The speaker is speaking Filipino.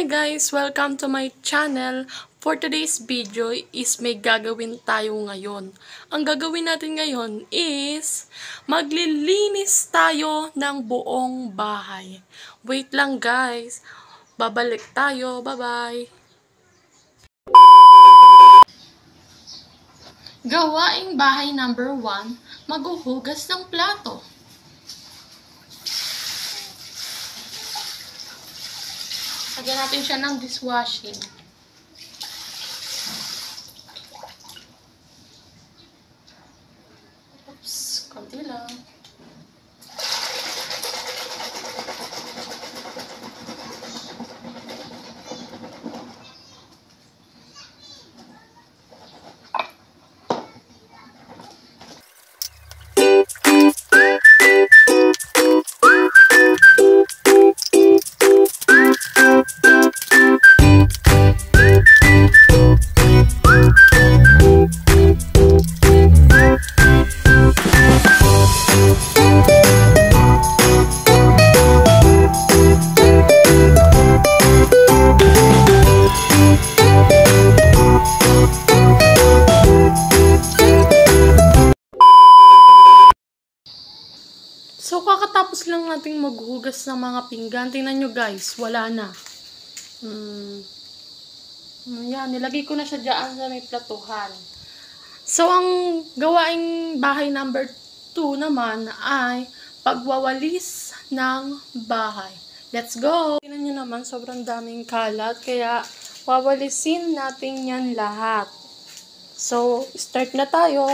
guys! Welcome to my channel. For today's video is may gagawin tayo ngayon. Ang gagawin natin ngayon is maglilinis tayo ng buong bahay. Wait lang guys. Babalik tayo. Bye-bye! Gawaing bahay number 1, maghuhugas ng plato. Lagyan natin siya ng dishwashing. Oops, konti lang. So, kakatapos lang nating maghugas ng mga pinggan. Tingnan nyo guys, wala na. Yan, nilagay ko na siya dyan sa may platuhan. So, ang gawaing bahay number 2 naman ay pagwawalis ng bahay. Let's go! Tingnan nyo naman, sobrang daming kalat. Kaya, wawalisin natin yan lahat. So, start na tayo.